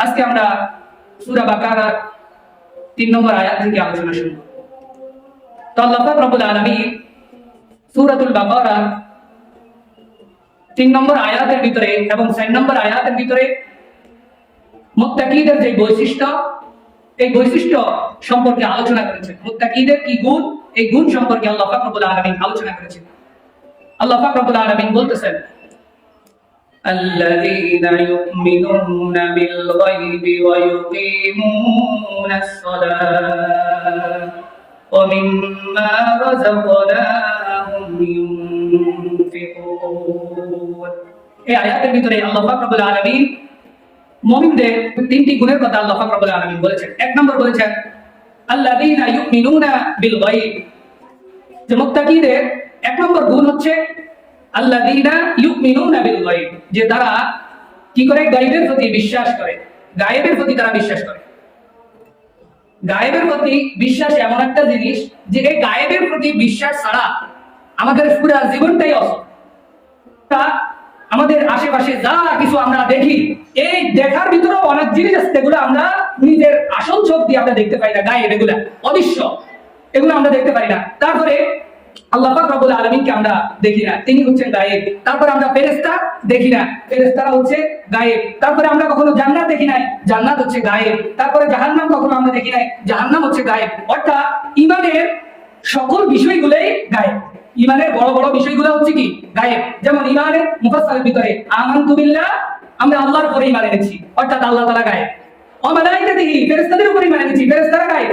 আজকে আমরা সূরা বাকারা 3 নম্বর আয়াত থেকে আলোচনা শুরু করব। তো আল্লাহ পাক রব্বুল আলামিন সূরাতুল বাকারা 3 নম্বর আয়াতের ভিতরে এবং 4 নম্বর আয়াতের ভিতরে মুত্তাকিদের যে বৈশিষ্ট্য, এই বৈশিষ্ট্য সম্পর্কে আলোচনা করেছেন। মুত্তাকিদের কি গুণ, এই গুণ সম্পর্কে আল্লাহ পাক রব্বুল আলামিন আলোচনা করেছেন। আল্লাহ পাক রব্বুল আলামিন বলতেছেন, الذين يؤمنون بالغيب ويقيمون الصلاة ومما رزقناهم ينفقون। এই আয়াতের ভিতরে আল্লাহ পাক রব্বুল আলামিন মুমিনদের তিনটি গুণের কথা আল্লাহ পাক রব্বুল আলামিন বলেছেন। এক নম্বর বলেছেন আল্লাযীনা ইউমিনুনা বিল গায়ব, যে মুত্তাকিদের এক নম্বর গুণ হচ্ছে আল্লাযীনা ইউমিনুনা বিল গায়ব, যে তারা কি করে গায়বের প্রতি বিশ্বাস করে, গায়বের প্রতি তারা বিশ্বাস করে। গায়বের প্রতি বিশ্বাস এমন একটা জিনিস যে এই গায়বের প্রতি বিশ্বাস ছাড়া আমাদের পুরো জীবনটাই অসল। আমাদের আশেপাশে যা কিছু আমরা দেখি, এই দেখার ভিতরে অনেক জিনিস আছে যেগুলো আমরা নিজের আসল চোখ দিয়ে আমরা দেখতে পাই না, গায়েব এগুলা অদৃশ্য, এগুলো আমরা দেখতে পাই না। তারপরে আল্লাহ পাক রব্বুল আলামিনকে আমরা দেখি না, তিনি হচ্ছেন গায়েব। তারপরে আমরা ফেরেশতা দেখি না, ফেরেশতারা হচ্ছে গায়েব। তারপরে আমরা কখনো জান্নাত দেখি নাই, জান্নাত হচ্ছে গায়েব। তারপরে জাহান্নাম কখনো আমরা দেখি নাই, জাহান্নাম হচ্ছে গায়েব। অর্থাৎ ঈমানের সকল বিষয়গুলোই গায়েব। ঈমানের বড় বড় বিষয়গুলো হচ্ছে কি গায়েব। যেমন ঈমানের মুফাসসালের ভিতরে আমানতু বিল্লাহ, আমরা আল্লাহর উপরে ঈমান এনেছি, অর্থাৎ আল্লাহ তাআলা গায়েব। ওয়া মালাইকাতিহি, ফেরেশতাদের উপরে ঈমান এনেছি, ফেরেশতারা গায়েব।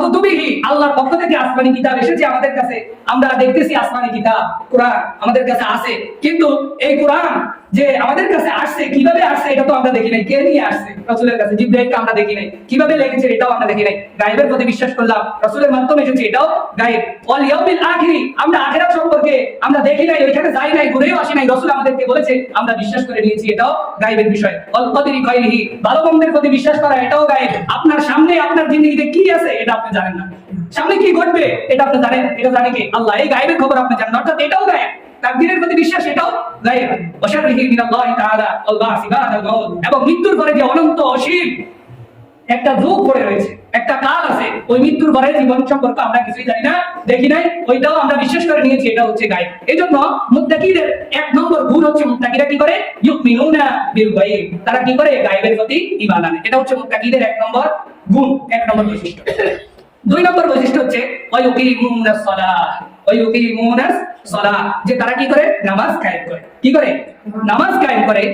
কুতুবিহি, আল্লাহর পক্ষ থেকে আসমানি কিতাব এসেছে আমাদের কাছে, আমরা দেখতেছি আসমানি কিতাব কোরআন আমাদের কাছে আছে, কিন্তু এই কোরআন যে আমাদের কাছে আসছে, কিভাবে আসছে এটা তো আমরা দেখি নাই। কে নিয়ে আসছে? রাসূলের কাছে, জিবরাইলকে আমরা দেখি নাই। কিভাবে লিখেছে এটাও আমরা দেখি নাই। গায়েবের প্রতি বিশ্বাস করলাম, রাসূলের মাধ্যমে এসেছে, এটাও গায়েব। ওয়াল ইয়াউমিল আখিরি, আমরা আখিরাত সম্পর্কে আমরা দেখি নাই, ওইখানে যাই নাই, ঘুরেও আসি নাই, রাসূল আমাদেরকে বলেছে, আমরা বিশ্বাস করে নিয়েছি, এটাও গায়েবের বিষয়। ওয়াল কদরি খায়রিহি, ভালো মন্দের প্রতি বিশ্বাস করা, এটাও গায়েব। আপনার সামনে আপনার জিন্দেগিতে কি আছে এটা আপনি জানেন না, সামনে কি ঘটবে এটা আপনি জানেন, এটা জানে কি আল্লাহ। এই গায়েবের খবর আপনি জানেন, অর্থাৎ এটাও গায়েব। তাকদীরের প্রতি বিশ্বাস, এটাও গায়েব। ওয়াশাররিহি মিনাল্লাহি তাআলা ওয়াল বাসি বাদাল মাউত, এবং মৃত্যুর পরে যে অনন্ত অসীম একটা যুগ পড়ে রয়েছে, একটা কাল আছে, ওই মৃত্যুর পরে জীবন সম্পর্কে আমরা কিছুই জানি না, দেখি নাই, ওইটাও আমরা বিশ্বাস করে নিয়েছি, এটা হচ্ছে গায়েব। এইজন্য মুত্তাকিদের এক নম্বর গুণ হচ্ছে, মুত্তাকিরা কি করে? ইউমিনুনা বিল গায়ব, তারা কি করে? গায়েবের প্রতি ঈমান আনে। এটা হচ্ছে মুত্তাকিদের এক নম্বর গুণ, এক নম্বর বৈশিষ্ট্য। দুই নম্বর বৈশিষ্ট্য হচ্ছে ওয়ায়ুকিমুনাস সালাহ, ওয়ায়ুকিমুনাস সালাহ, যে তারা কি করে? নামাজ কায়েম করে। কি করে? নামাজ কায়েম করে।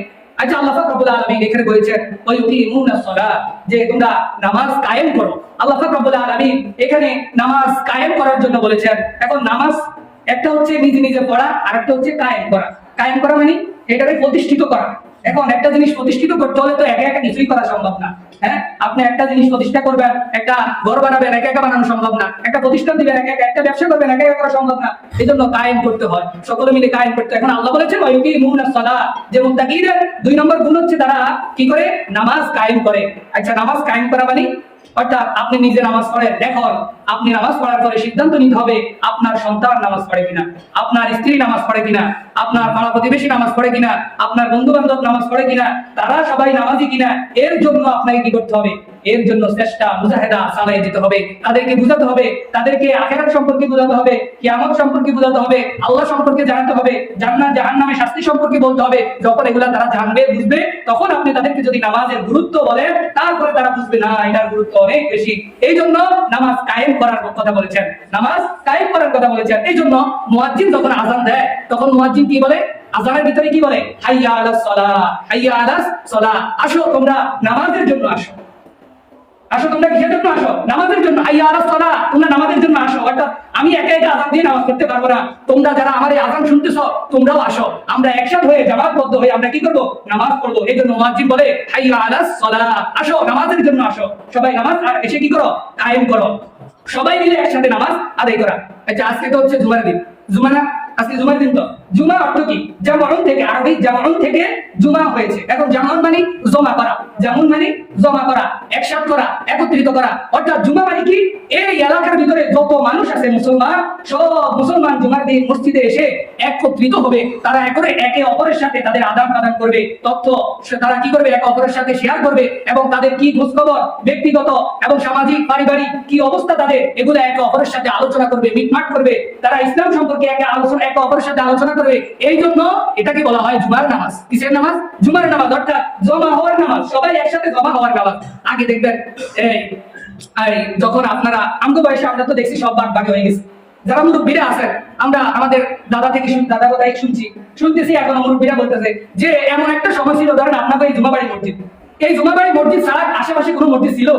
আচ্ছা, আল্লাহ পাক রব্বুল আলামিন এখানে বলেছেন ওয়ায়ুকিমুনাস সালাহ, যে তোমরা নামাজ কায়েম করো। আল্লাহ পাক রব্বুল আলামিন এখানে নামাজ কায়েম করার জন্য বলেছেন। এখন নামাজ একটা হচ্ছে নিজে নিজে পড়া, আর একটা হচ্ছে কায়েম করা। কায়েম করা মানে এটাকে প্রতিষ্ঠিত করা। এখন একটা জিনিস প্রতিষ্ঠিত করতে হলে তো একা একা কিছুই করা সম্ভব না। হ্যাঁ, আপনি একটা জিনিস প্রতিষ্ঠা করবেন, একটা ঘর বানাবেন, একা একা বানানো সম্ভব না। একটা প্রতিষ্ঠান দিবেন, একা একা, একটা ব্যবসা করবেন, একা একা করা সম্ভব না। এই জন্য কায়েম করতে হয়, সকলে মিলে কায়েম করতে। এখন আল্লাহ বলেছেন ওয়ায়ুকিমুনাস সালাহ, যে মুত্তাকিদের দুই নম্বর গুণ হচ্ছে তারা কি করে? নামাজ কায়েম করে। আচ্ছা, নামাজ কায়েম করা মানে অর্থাৎ আপনি নিজে নামাজ পড়েন, দেখুন আপনি নামাজ পড়ার পরে সিদ্ধান্ত নিতে হবে আপনার সন্তান নামাজ পড়ে কিনা, আপনার স্ত্রী নামাজ পড়ে কিনা, আপনার পাড়া প্রতিবেশী নামাজ পড়ে কিনা, আপনার বন্ধু বান্ধব নামাজ পড়ে কিনা, তারা সবাই নামাজি কিনা। এর জন্য আপনাকে কি করতে হবে? এর জন্য চেষ্টা মুজাহিদা চালিয়ে যেতে হবে। তাদেরকে বুঝাতে হবে, তাদেরকে আখিরাত সম্পর্কে বুঝাতে হবে, কিয়ামত সম্পর্কে বুঝাতে হবে, আল্লাহ সম্পর্কে জানাতে হবে, জান্নাত জাহান্নামের শাস্তি সম্পর্কে বলতে হবে। যখন এগুলা তারা জানবে, বুঝবে, তখন আপনি তাদেরকে যদি নামাজের গুরুত্ব বলেন, তারপরে তারা বুঝবে না এটার গুরুত্ব অনেক বেশি। এই জন্য নামাজ কায়েম করার কথা বলেছেন, নামাজ কায়েম করার কথা বলেছেন। এই জন্য মুয়াজ্জিন যখন আযান দেয়, তখন মুয়াজ্জিন কি বলে? আযানের ভিতরে কি বলে? হাইয়া আলাস সালাহ, হাইয়া আলাস সালাহ, আসো তোমরা নামাজের জন্য আসো। আসো তোমরা কিসের জন্য? আসো নামাজের জন্য। হাইয়া আলাস সালাহ, তোমরা নামাজের জন্য আসো। অর্থাৎ আমি একা একা আযান দিয়ে নামাজ পড়তে পারবো না, তোমরা যারা আমার এই আযান শুনতেছো তোমরাও আসো, আমরা একসাথে হয়ে জামাতবদ্ধ হয়ে আমরা কি করব? নামাজ পড়বো। এই জন্য মুয়াজ্জিন বলে হাইয়া আলাস সালাহ, আসো নামাজের জন্য আসো। সবাই নামাজ এসে কি করো? কায়েম করো, সবাই মিলে একসাথে নামাজ আদায় করা। আচ্ছা, আজকে তো হচ্ছে জুমার দিন, জুমা না? আজকে জুমার দিন তো জুমা অর্থ কি? জামাউন থেকে, আরবি জামাউন থেকে জুমা হয়েছে। এখন জামাউন মানে জমা করা, জামুন মানে জমা করা, একসাথ করা, একত্রিত করা। অর্থাৎ জুমা মানে কি? এই এলাকার ভিতরে যত মানুষ আছে মুসলমান, সব মুসলমান জুমার দিন মসজিদে এসে একত্রিত হবে। তারা একে অপরের সাথে তাদের আদান প্রদান করবে, তথ্য তারা কি করবে? একে অপরের সাথে শেয়ার করবে, এবং তাদের কি খোঁজ খবর, ব্যক্তিগত এবং সামাজিক পারিবারিক কি অবস্থা তাদের, এগুলো একে অপরের সাথে আলোচনা করবে, মিটমাট করবে। তারা ইসলাম সম্পর্কে একে অপরের সাথে আলোচনা করবে। এই জন্য এটাকে বলা হয় জুমার নামাজ। কিসের নামাজ? জুমার নামাজ, অর্থাৎ জমা হওয়ার নামাজ, সবাই একসাথে জমা হওয়ার নামাজ। আগে দেখবেন যখন আপনারা আমগো বয়সে আমরা তো দেখছি সব ভাগে হয়ে গেছে। যারা মুরব্বীরা আছেন, আমরা আমাদের দাদা থেকে দাদা কোথায় শুনতেছি, এখন মুরব্বীরা বলতেছে যে এমন একটা সময় ছিল, ধরেন আপনাদের এই জুমাবাড়ি মসজিদ, এই জুমাবাড়ি মসজিদ ছাড়া আশেপাশে কোনো মসজিদ ছিল?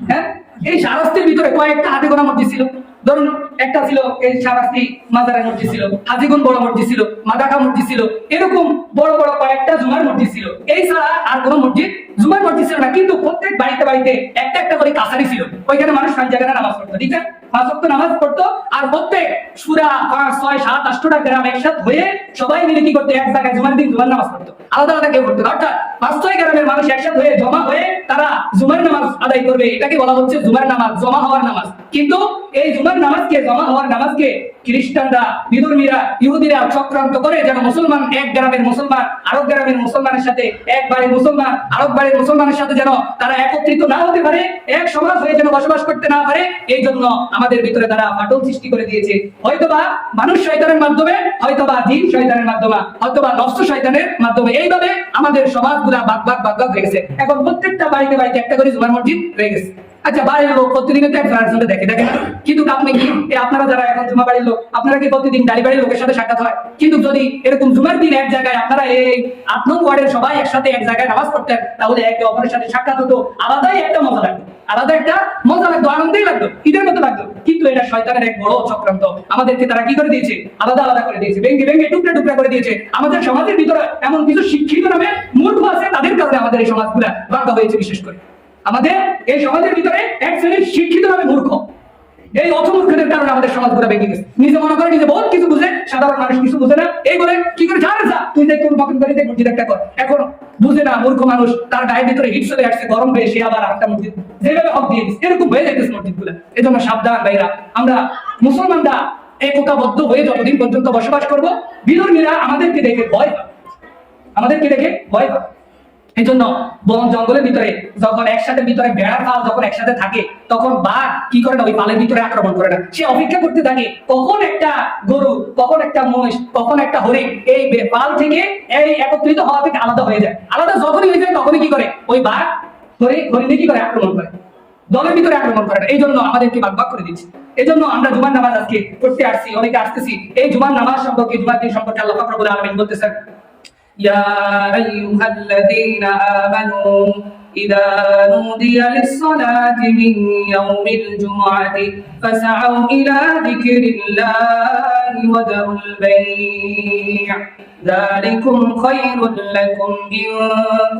হ্যাঁ, এই শাহরাস্তির ভিতরে কয়েকটা হাতে গোনা মসজিদ ছিল। ধরুন একটা ছিল এই শাহরাস্তি মাজারের মসজিদ ছিল, হাজিগুন বড় মসজিদ ছিল, মাদাকা মসজিদ ছিল, এরকম বড় বড় কয়েকটা জুমার মসজিদ ছিল। এই ছাড়া আর কোনো মসজিদ জুমার মসজিদ ছিল না। কিন্তু প্রত্যেক বাড়িতে বাড়িতে একটা একটা করে কাছারি ছিল, ওইখানে মানুষ 5 জায়গায় নামাজ পড়তো, ঠিক আছে? 5 ওয়াক্ত নামাজ পড়তো। আর প্রত্যেক সুরা 5, 6, 7, 8টা গ্রাম একসাথে হয়ে সবাই মিলে কি করতো? এক জায়গায় জুমার দিন জুমার নামাজ পড়তো, আলাদা আলাদা কেউ পড়তো। অর্থাৎ 5-6 গ্রামের মানুষ একসাথে হয়ে জমা হয়ে তারা জুমার নামাজ আদায় করবে। এটাকে বলা হচ্ছে জুমার নামাজ, জমা হওয়ার নামাজ। কিন্তু এই জুমার নামাজকে, জমা হওয়ার নামাজকে খ্রিস্টানরা, বিধর্মীরা, ইহুদিরা চক্রান্ত করে যেন মুসলমান, এক গ্রামের মুসলমান আরেক গ্রামের মুসলমানের সাথে, এক বাড়ির মুসলমান আরেক বাড়ির মুসলমানের সাথে যেন তারা একত্রিত না হতে পারে, এক সমাজ হয়ে যেন বসবাস করতে না পারে, এই জন্য আমাদের ভিতরে তারা ফাটল সৃষ্টি করে দিয়েছে। হয়তোবা মানুষ শয়তানের মাধ্যমে, হয়তোবা জিন শয়তানের মাধ্যমে, হয়তোবা নফস শয়তানের মাধ্যমে, এইভাবে আমাদের সমাজগুলা ভাগ ভাগ হয়ে গেছে। এখন প্রত্যেকটা বাড়িতে বাড়িতে একটা করে জুমার মসজিদ হয়ে গেছে। আচ্ছা, বাড়ির লোক প্রতিদিন তো একজন আরেকজনকে দেখে না, কিন্তু আপনি কি আপনারা যারা এখন জুমা বাড়ির লোক, আপনারা কি প্রতিদিন ডালি বাড়ির লোকের সাথে সাক্ষাৎ হয়? কিন্তু যদি এরকম জুমার দিন এক জায়গায় আপনারা এই 8 নং ওয়ার্ডের সবাই একসাথে এক জায়গায় নামাজ পড়তেন, তাহলে একে অপরের সাথে সাক্ষাৎ হতো, আলাদাই একটা মজা লাগতো, আলাদা একটা মজা লাগতো, আনন্দই লাগতো, ঈদের মতো লাগতো। কিন্তু এটা শয়তানের এক বড় চক্রান্ত। আমাদেরকে তারা কি করে দিয়েছে? আলাদা আলাদা করে দিয়েছে, ভেঙে ভেঙে টুকরা টুকরা করে দিয়েছে। আমাদের সমাজের ভিতরে এমন কিছু শিক্ষিত নামে মূর্খ আছে, তাদের কারণে আমাদের এই সমাজগুলা ভাঙা হয়েছে। বিশেষ করে আমাদের এই সমাজের ভিতরে এক শ্রেণীর শিক্ষিত নামে মূর্খ, এই অথমূর্খদের কারণে আমাদের সমাজগুলো ভেঙে গেছে। নিজে মনে করে নিজে বহুত কিছু বুঝে, সাধারণ মানুষ কিছু বুঝে না। এই বলে কি করে যা তুই দেখ তোর মতন করে দেখ মসজিদ একটা কর। এখন বুঝে না মূর্খ মানুষ, তার গায়ের ভিতরে হিট চলে আসছে, গরম হয়ে সে আবার একটা মসজিদ যেভাবে হক দিয়ে দিচ্ছে, এরকম হয়ে যাইতেছে মসজিদ গুলা। এই জন্য সাবধান ভাইরা, আমরা মুসলমানরা একতাবদ্ধ হয়ে যতদিন পর্যন্ত বসবাস করবো, বিধর্মীরা আমাদেরকে দেখে ভয় পাবে, আমাদেরকে দেখে ভয় পাবে। এই জন্য বন জঙ্গলের ভিতরে যখন একসাথে ভিতরে বেড়ার পাল যখন একসাথে থাকে, তখন বাঘ কি করে না, ওই পালের ভিতরে আক্রমণ করে না, সে অপেক্ষা করতে থাকে কখন একটা গরু, কখন একটা মহিষ, কখন একটা হরিণ এই পাল থেকে এই একত্রিত হওয়া থেকে আলাদা হয়ে যায়। আলাদা যখনই হয়ে যায় তখনই কি করে ওই বাঘ হরিণে কি করে আক্রমণ করে, দলের ভিতরে আক্রমণ করে না। এই জন্য আমাদেরকে ভাগ ভাগ করে দিচ্ছে। এই জন্য আমরা জুমার নামাজ আজকে পড়তে আসছি, অনেকে আসতেছি। এই জুমার নামাজ সম্পর্কে, জুমার দিন সম্পর্কে আল্লাহ পাক রব্বুল আলামিন বলতেছেন, يا أيها الذين آمنوا إذا نودي للصلاة من يوم الجمعة فاسعوا إلى ذكر الله وذروا البيع ذلكم خير لكم إن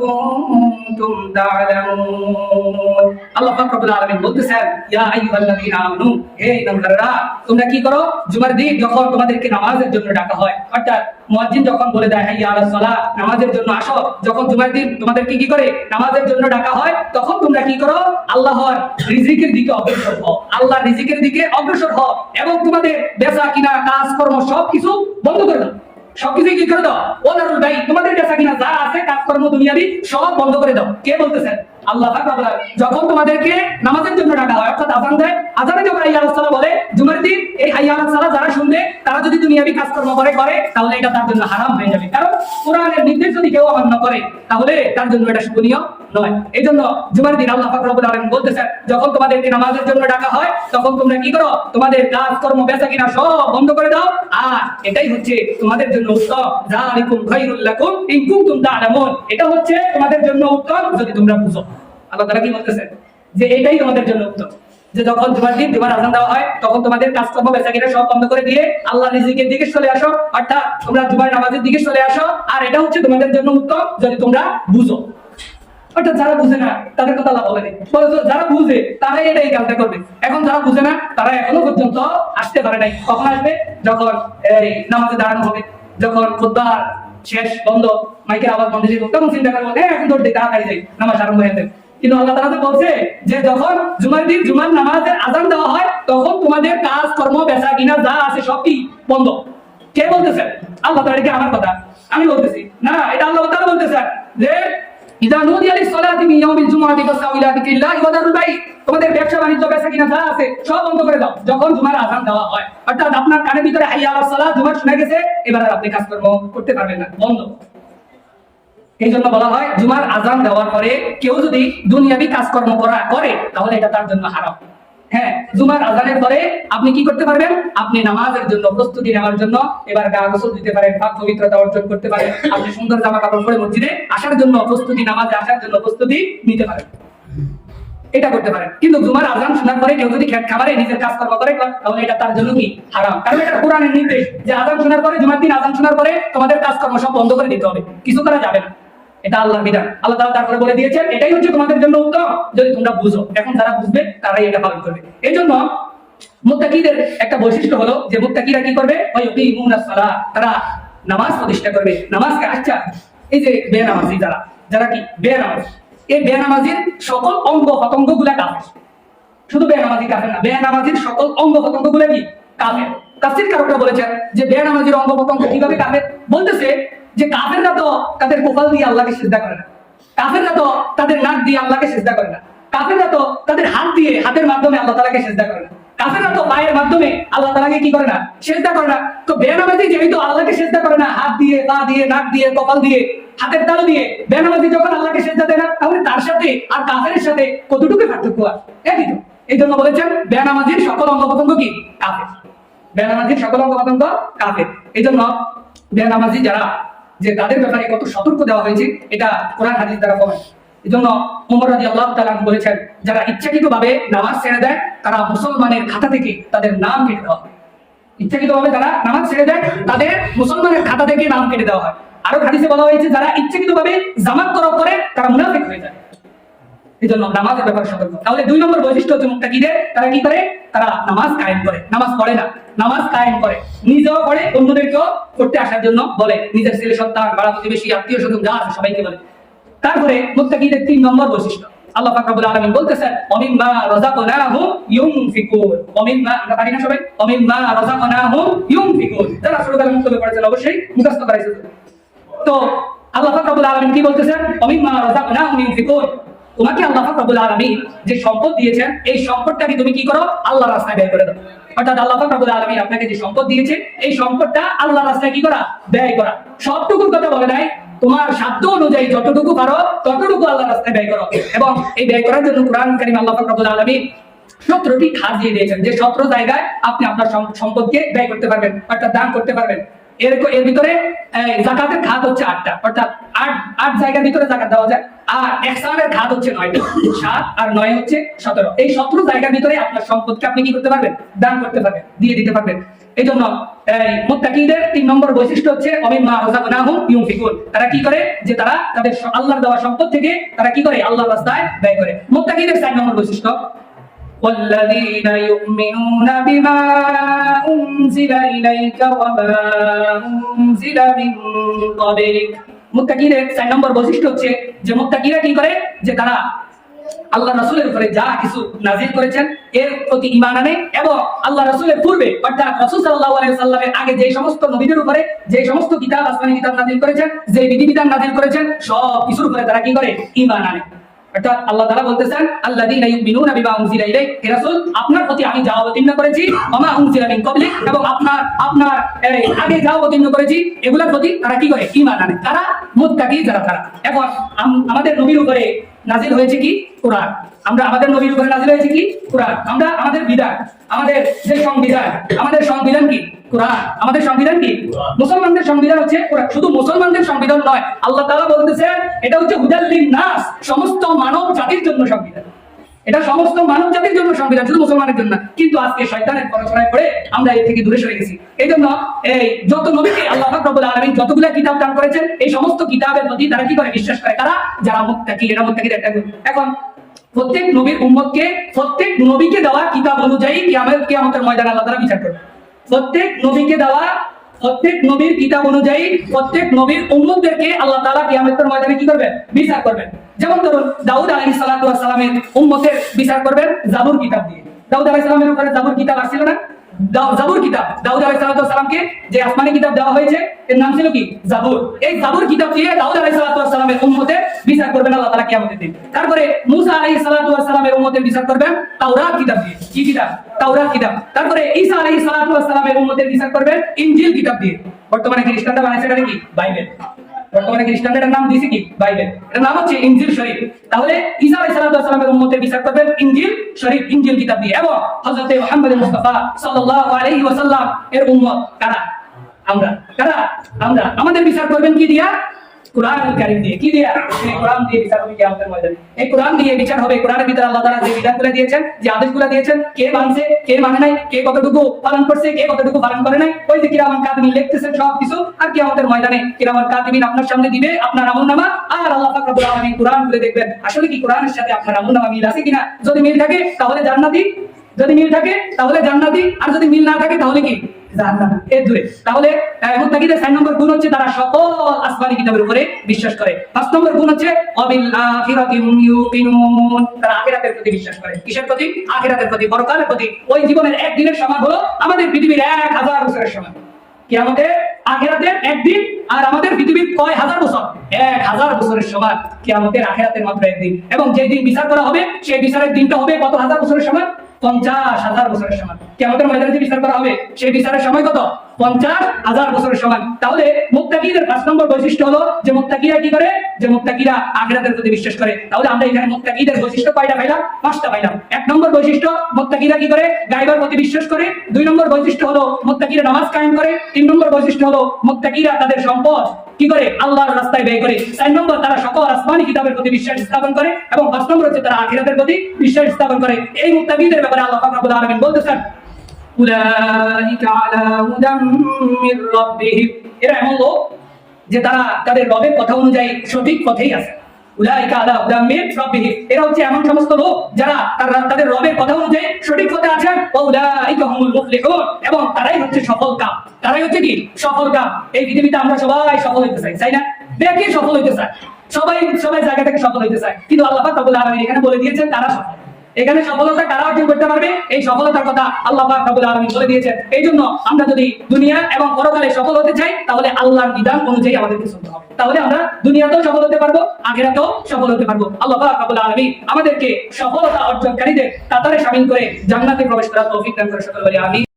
كنتم تعلمون। আল্লাহ পাক রব্বুল আলামিন বলতেছেন, ইয়া আইয়ুহাল্লাযীনা আমানু, হে ঈমানদাররা, তোমরা কি করো? জুমার দিন যখন তোমাদেরকে নামাজের জন্য ডাকা হয়, অর্থাৎ মুয়াজ্জিন যখন বলে দেয় হাইয়া আলাস সালাহ, নামাজের জন্য আসো, যখন জুমার দিন তোমাদেরকে কি করে নামাজের জন্য ডাকা হয়, তখন তোমরা কি করো? আল্লাহর রিজিকের দিকে অগ্রসর হও, আল্লাহর রিজিকের দিকে অগ্রসর হও, এবং তোমাদের বেচা কিনা, কাজ কর্ম সবকিছু বন্ধ করে দাও, সবকিছু কি করে দাও? ওনারুল বাই, তোমাদের বেচা কিনা যা আছে কাজকর্ম দুনিয়াবি সব বন্ধ করে দাও। কে বলতেছেন? আল্লাহ পাক রব্বুল আলামিন। যখন তোমাদেরকে নামাজের জন্য ডাকা হয়, অর্থাৎ আযান দেয়, আযানে যখন হাইয়া আলাস সালাহ বলে, জুমার দিন এই হাইয়া আলাস সালাহ যারা শুনবে, তারা যদি দুনিয়াবি কাজকর্ম করে তাহলে এটা তার জন্য হারাম হয়ে যাবে। কারণ কোরআনের নির্দেশ যদি কেউ অমান্য করে, তাহলে তার জন্য এটা শুভনীয় নয়। এই জন্য জুমার দিন আল্লাহ পাক রব্বুল আলামিন বলতেছেন, যখন তোমাদেরকে নামাজের জন্য ডাকা হয়, তখন তোমরা কি করো? তোমাদের কাজকর্ম বেচা কিনা সব বন্ধ করে দাও, আর এটাই হচ্ছে তোমাদের জন্য উত্তম। যালিকুম খায়রুল লাকুম ইন কুনতুম তা'লামুন, এটা হচ্ছে তোমাদের জন্য উত্তম যদি তোমরা বুঝো। আল্লাহ তাআলা কি বলতেছেন? যে এটাই তোমাদের জন্য উত্তম, যে যখন জুমার দিন জুমার আযান দেওয়া হয়, তখন তোমাদের কাজকর্ম বেচা কিনা সব বন্ধ করে দিয়ে আল্লাহর রিজিকের দিকে চলে আসো, অর্থাৎ তোমরা জুমার নামাজের দিকে চলে আসো, আর এটা হচ্ছে তোমাদের জন্য উত্তম যদি তোমরা বুঝো। অর্থাৎ যারা বুঝে না তাদের কথা আল্লাহ বলেনি, যারা বুঝে তারাই এটা এই কাজটা করবে। এখন যারা বুঝে না তারা এখনো পর্যন্ত আসতে পারে নাই। কখন আসবে? যখন এই নামাজে দাঁড়ানো হবে, যখন খুতবা শেষ বন্ধ, মাইকের আওয়াজ বন্ধ ছিল, তখন চিন্তা করবো এখন দৌড় দিই, তাড়াতাড়ি যাই, নামাজ আরম্ভ হয়ে যাবে। কিন্তু আল্লাহ তাআলা তো বলছে যে যখন জুমার দিন জুমার নামাজের আযান দেওয়া হয় তখন তোমাদের কাজ কর্ম বেচা কিনা যা আছে সব কি বন্ধ। কে বলতেছেন? আল্লাহ তাআলা। কি আমার কথা? আমি বলতেছি না, এটা আল্লাহ তাআলা বলতেছেন যে ইযা নুদিয়া লিস-সালাতি মিন ইয়াউমিল জুমআতি ফাসআউ ইলা যিকরিল্লাহি ওয়া দারুল বাই'। তোমাদের ব্যবসা বাণিজ্য বেচা কিনা যা আছে সব বন্ধ করে দাও যখন জুমার আযান দেওয়া হয়। অর্থাৎ আপনার কানের ভিতরে হাইয়া আলাস সালাত জুমার শোনা গেছে, এবার আর আপনি কাজকর্ম করতে পারবেন না, বন্ধ। এই জন্য বলা হয় জুমার আযান দেওয়ার পরে কেউ যদি দুনিয়াবি কাজকর্ম করে তাহলে এটা তার জন্য হারাম। হ্যাঁ, জুমার আযানের পরে আপনি কি করতে পারবেন? আপনি নামাজের জন্য প্রস্তুতি নেওয়ার জন্য এবার গা গোসল দিতে পারেন, পাক পবিত্রতা অর্জন করতে পারেন, আপনি সুন্দর জামা কাপড় পরে মসজিদে আসার জন্য প্রস্তুতি, নামাজে আসার জন্য প্রস্তুতি নিতে পারেন, এটা করতে পারেন। কিন্তু জুমার আযান শোনার পরে কেউ যদি খেত খাবারে নিজের কাজকর্ম করে তাহলে এটা তার জন্য কি হারাম। কারণ এটা কোরআনের নির্দেশ যে আযান শোনার পরে, জুমার দিন আযান শোনার পরে তোমাদের কাজকর্ম সব বন্ধ করে দিতে হবে, কিছু করা যাবে না। এটা আল্লাহর বিধান। আল্লাহ তাআলা তারপরে বলে দিয়েছেন এটাই হচ্ছে তোমাদের জন্য উত্তম যদি তোমরা বুঝো। এখন যারা বুঝবে তারাই এটা পালন করবে। এইজন্য মুত্তাকিদের একটা বৈশিষ্ট্য হলো যে মুত্তাকিরা কি করবে? ওয়ায়ুকিমুনাস সালাহ, তারা নামাজ প্রতিষ্ঠা করবে। নামাজকে আচ্ছা, এই যে বেনামাজি যারা কি বেনামাজি, এই বেনামাজির সকল অঙ্গ প্রত্যঙ্গগুলা কাফের। শুধু বেনামাজি কাফের না, বেনামাজির সকল অঙ্গ প্রত্যঙ্গগুলা কি কাফের। তাফসীর কারকরা বলেছেন যে বেনামাজির অঙ্গ প্রত্যঙ্গ কিভাবে কাফের, বলতেছে যে কাফেররা তো তাদের কপাল দিয়ে আল্লাহকে সিজদা করে না, কাফেররা তো তাদের নাক দিয়ে আল্লাহকে সিজদা করে না, কাফেররা তো তাদের হাত দিয়ে হাতের মাধ্যমে আল্লাহ তাআলাকে সিজদা করে না, কাফেররা তো পায়ের মাধ্যমে আল্লাহ তাআলাকে কি করে না সিজদা করে না। তো বেনামাজি যেহেতু আল্লাহকে সিজদা করে না হাত দিয়ে, পা দিয়ে, নাক দিয়ে, কপাল দিয়ে, হাতের তালু দিয়ে, বেনামাজি যখন আল্লাহকে সিজদা দেয় না তাহলে তার সাথে আর কাফেরের সাথে কতটুকু পার্থক্য আছে? একই তো। এই জন্য বলেছেন বেনামাজির সকল অঙ্গ প্রত্যঙ্গ কি কাফের, বেনামাজির সকল অঙ্গ প্রত্যঙ্গ কাফের। এই জন্য বেনামাজি যারা যে তাদের ব্যাপারে কত সতর্ক দেওয়া হয়েছে এটা কোরআন হাদিস দ্বারা প্রমাণ। এজন্য ওমর রাদিয়াল্লাহু তাআলা আনহু বলেছেন যারা ইচ্ছাকৃতভাবে নামাজ ছেড়ে দেয় তারা মুসলমানের খাতা থেকে তাদের নাম কেটে দেওয়া হয়। ইচ্ছাকৃতভাবে যারা নামাজ ছেড়ে দেয় তাদের মুসলমানের খাতা থেকে নাম কেটে দেওয়া হয়। আরো হাদিসে বলা হয়েছে যারা ইচ্ছাকৃতভাবে জামাত তরক করে তারা মুনাফিক হয়ে যায়। এই জন্য নামাজের ব্যাপারে সতর্ক। তাহলে 2 নম্বর বৈশিষ্ট্য হচ্ছে মুত্তাকিদের, তারা কি করে? তারা নামাজ কায়েম করে, নামাজ পড়ে না, নামাজ কায়েম করে, নিজেও পড়ে, অন্যদেরকেও করতে আসার জন্য বলে, নিজের ছেলে সন্তান, পাড়া প্রতিবেশী, আত্মীয় স্বজন যা আছে সবাইকে বলে। তারপরে মুত্তাকিদের 3 নম্বর বৈশিষ্ট্য আল্লাহ পাক রব্বুল আলামিন বলতেছেন ওমিম্মা রাযাকনাহুম ইউনফিকুন। ওমিম্মা, আমরা পারি না সবাই? ওমিম্মা রাযাকনাহুম ইউনফিকুন। যারা সূরা আল মুক্তাবে পড়েছেন অবশ্যই মুখস্থ করাইছে। তো আল্লাহ পাক রব্বুল আলামিন কি বলতেছেন? ওমিম্মা রাযাকনাহুম ইউনফিকুন। তোমাকে আল্লাহ পাক রব্বুল আলামিন যে সম্পদ দিয়েছেন এই সম্পদটাকে তুমি কি করো? আল্লাহর রাস্তায় ব্যয় করে দাও। অর্থাৎ আল্লাহ পাক রব্বুল আলামিন আপনাকে যে সম্পদ দিয়েছে এই সম্পদটা আল্লাহর রাস্তায় কি করা? ব্যয় করা। সবটুকুর কথা বলে নাই, তোমার সাধ্য অনুযায়ী যতটুকু পারো ততটুকু আল্লাহর রাস্তায় ব্যয় করো। এবং এই ব্যয় করার জন্য কুরআন কারীম আল্লাহ পাক রব্বুল আলামিন 17টি খাত দিয়ে দিয়েছেন যে 17 জায়গায় আপনি আপনার সম্পদকে ব্যয় করতে পারবেন, অর্থাৎ দান করতে পারবেন। এর ভিতরে যাকাতের খাত হচ্ছে 8টা, অর্থাৎ 8 জায়গার ভিতরে যাকাত দেওয়া যায়। আর ইহসানের খাত হচ্ছে 9টা, 7 আর 9 হচ্ছে 17। এই 17 জায়গার ভিতরে আপনার সম্পদকে আপনি কি করতে পারবেন? দান করতে পারবেন, দিয়ে দিতে পারবেন। এই জন্য মুত্তাকিদের 3 নম্বর বৈশিষ্ট্য হচ্ছে ওমিম্মা রাযাকনাহুম ইউনফিকুন। তারা কি করে? যে তারা তাদের আল্লাহর দেওয়া সম্পদ থেকে তারা কি করে? আল্লাহর রাস্তায় ব্যয় করে। মুত্তাকিদের 4 নম্বর বৈশিষ্ট্য والذين يؤمنون بما أنزل إليك وما أنزل من قبلك। মুত্তাকিদের 4 নম্বর বৈশিষ্ট্য হচ্ছে যে মুত্তাকিরা কি করে? যে তারা আল্লাহ রাসূলের উপরে যা কিছু নাযিল করেছেন এর প্রতি ঈমান আনে এবং আল্লাহ রাসূলের পূর্বে অর্থাৎ রাসূল সাল্লাল্লাহু আলাইহি ওয়াসাল্লামের আগে যে সমস্ত নবীদের উপরে যে সমস্ত কিতাব, আসমানী কিতাব নাযিল করেছেন, যে বিধিবিধান নাযিল করেছেন সব কিছুর উপরে তারা কি করে? ঈমান আনে। অর্থাৎ আল্লাহ তাআলা বলতেছেন আল্লাযীনা ইউমিনুনা বিমা উনজিলা ইলাইক, হে রাসূল আপনার প্রতি আমি যা অবতীর্ণ করেছি ওমা উনজিলা মিন ক্বাবলিক, এবং আপনার আগে যা অবতীর্ণ করেছি এগুলোর প্রতি তারা কি করে? ঈমান আনে। তারা মুত্তাকি যারা তারা। এখন আমাদের নবীর উপরে নাযিল হয়েছে কি? কোরআন। আমাদের নবীর উপরে নাযিল হয়েছে কি? কোরআন। আমাদের বিধান, আমাদের যে সংবিধান, আমাদের সংবিধান কি? কোরআন। আমাদের সংবিধান কি? মুসলমানদের সংবিধান হচ্ছে কোরআন। শুধু মুসলমানদের সংবিধান নয়, আল্লাহ তাআলা বলতেছেন এটা হচ্ছে হুদাল লিন-নাস, সমস্ত মানব জাতির জন্য সংবিধান। এটা সমস্ত মানব জাতির জন্য সংবিধান, শুধু মুসলমানের জন্য। কিন্তু আজকে শয়তানের প্ররোচনায় পড়ে আমরা এর থেকে দূরে সরে গেছি। এইজন্য এই যত নবীকে আল্লাহ পাক রব্বুল আলামিন যতগুলো কিতাব দান করেছেন এই সমস্ত কিতাবের প্রতি তারা কি করে? বিশ্বাস করে। তারা যারা মুত্তাকি, এরা মুত্তাকিদের একটা গ্রুপ। এখন প্রত্যেক নবীর উম্মতকে প্রত্যেক নবীকে দেওয়া কিতাব অনুযায়ী কিয়ামতের ময়দানে আল্লাহ তাআলা বিচার করবে। প্রত্যেক নবীকে দেওয়া প্রত্যেক নবীর কিতাব অনুযায়ী প্রত্যেক নবীর উম্মতদেরকে আল্লাহ তাআলা কিয়ামতের ময়দানে কি করবেন? বিচার করবেন। যেমন ধরুন দাউদ আলাইহিস সালাতু ওয়াস সালামের উম্মতের বিচার করবেন জাবুর কিতাব দিয়ে। দাউদ আলাইহিস সালামের উপরে জাবুর কিতাব আসছিল না? জাবুর কিতাব দাউদ আলাইহিস সালাতু ওয়াস সালামকে যে আসমানি কিতাব দেওয়া হয়েছে এর নাম ছিল কি? জাবুর। এই জাবুর কিতাব দিয়ে দাউদ আলাইহিস সালাতু ওয়াস সালামের উম্মতের বিচার করবেন আল্লাহ তাআলা কিয়ামতের দিন। তারপরে মুসা আলাইহিস সালাতু ওয়াস সালামের উম্মতের বিচার করবেন তাওরাত কিতাব দিয়ে। কি কিতাব? তাওরাত কিতাব। তারপরে ঈসা আলাইহিস সালাতু ওয়াস সালামের উম্মতের বিচার করবেন ইনজিল কিতাব দিয়ে। বর্তমানে খ্রিস্টানরা বানাইছে এটা কি? বাইবেল। বর্তমানে খ্রিস্টানদের নাম দিয়েছে কি? বাইবেল। এর নাম হচ্ছে ইনজিল শরীফ। তাহলে ঈসা আলাইহিস সালামের উম্মতের বিচার করবেন ইনজিল শরীফ, ইনজিল কিতাব দিয়ে। এবং হযরত মুহাম্মদ মুস্তাফা সাল্লাল্লাহু আলাইহি ওয়াসাল্লাম এর উম্মত কারা? আমরা। কারা? আমরা। আমাদের বিচার করবেন কি দিয়া? কুরআনুল কারীম দিয়ে। কি দিয়া? এই কোরআন দিয়ে বিচার হবে কিয়ামতের ময়দানে। এই কোরআন দিয়ে বিচার হবে। কোরআনের ভিতরে আল্লাহ তাআলা যে বিধানগুলো দিয়েছেন, যে আদেশগুলো দিয়েছেন, কে মানছে, কে মানে নাই, কে কতটুকু পালন করছে, কে কতটুকু পালন করে নাই, ওই যে কিরামান কাতিবিন লিখতেছেন সব কিছু। আর কিয়ামতের ময়দানে কিরামান কাতিবিন আপনার সামনে দিবে আপনার আমলনামা, আর আল্লাহ পাক রব্বুল আলামিন কোরআন খুলে দেখবেন আসলে কি কোরআনের সাথে আপনার আমলনামা মিল আছে কিনা। যদি মিল থাকে তাহলে জান্নাতি, যদি মিল থাকে তাহলে জান্নাতি, আর যদি মিল না থাকে তাহলে কি? জাহান্নাম। এর দূরে। তাহলে মুত্তাকিদের 4 নম্বর গুণ হচ্ছে তারা সকল আসমানি কিতাবের উপরে বিশ্বাস করে। 5 নম্বর গুণ হচ্ছে ওয়াবিল আখিরাতি হুম ইউকিনুন, তারা আখিরাতের প্রতি বিশ্বাস করে। কিসের প্রতি? আখিরাতের প্রতি, পরকালের প্রতি। ওই জীবনের একদিনের সমান হলো আমাদের পৃথিবীর 1000 বছরের সমান। কিয়ামতের আখিরাতের একদিন আর আমাদের পৃথিবীর কয় হাজার বছর? 1000 বছরের সমান। কিয়ামতের আখিরাতের মাত্র একদিন। এবং যে দিন বিচার করা হবে সেই বিচারের দিনটা হবে কত হাজার বছরের সমান? 50,000 বছরের সমান। কিয়ামতের ময়দানে যে বিচার করা হবে সেই বিচারের সময় কত? 50,000 বছরের সমান। তাহলে মুত্তাকিদের 5 নম্বর বৈশিষ্ট্য হলো যে মুত্তাকিরা কি করে? যে মুত্তাকিরা আখিরাতের প্রতি বিশ্বাস করে। তাহলে আমরা এখানে মুত্তাকিদের বৈশিষ্ট্য কয়টা পাইলাম? 5টা পাইলাম। 1 নম্বর বৈশিষ্ট্য মুত্তাকিরা কি করে? গায়বের প্রতি বিশ্বাস করে। 2 নম্বর বৈশিষ্ট্য হলো মুত্তাকিরা নামাজ কায়েম করে। 3 নম্বর বৈশিষ্ট্য হলো মুত্তাকিরা তাদের সম্পদ কি করে? আল্লাহর রাস্তায় ব্যয় করে। 4 নম্বর তারা সকল আসমানি কিতাবের প্রতি বিশ্বাস স্থাপন করে। এবং 5 নম্বর হচ্ছে তারা আখিরাতের প্রতি বিশ্বাস স্থাপন করে। এই মুত্তাকিদের ব্যাপারে আল্লাহ পাক রব্বুল আলামিন বলতেছেন উলাইকা আলা হুদাম মির রাব্বিহিম, এরা এমন লোক যে তারা তাদের রবের কথা অনুযায়ী সঠিক পথেই আছে। উলাইকা আলা হুদাম মির রাব্বিহিম, এরা হচ্ছে এমন সমস্ত লোক যারা তাদের রবের কথা অনুযায়ী সঠিক পথে আছেন। উলাইকা হুমুল মুফলিহুন, এবং তারাই হচ্ছে সফল কাম। তারাই হচ্ছে কি? সফল কাম। এই পৃথিবীতে আমরা সবাই সফল হইতে চাই, তাই না? দেখি সফল হইতে চাই, সবাই জায়গা থেকে সফল হইতে চায়। কিন্তু আল্লাহ পাক রব্বুল আলামিন এখানে বলে দিয়েছেন তারা সফল। এখানে সফলতা কারা অর্জন করতে পারবে? এই সফলতার কথা আল্লাহ পাক রব্বুল আলামিন বলে দিয়েছেন। এইজন্য আমরা যদি দুনিয়া এবং পরকালে সফল হতে চাই তাহলে আল্লাহর বিধান অনুযায়ী আমাদেরকে চলতে হবে। তাহলে আমরা দুনিয়াতেও সফল হতে পারবো, আখিরাতেও সফল হতে পারবো। আল্লাহ পাক রব্বুল আলামিন আমাদেরকে সফলতা অর্জনকারীদের কাতারে শামিল করে জান্নাতে প্রবেশ করার তৌফিক দান করে। সকলে বলি আমিন।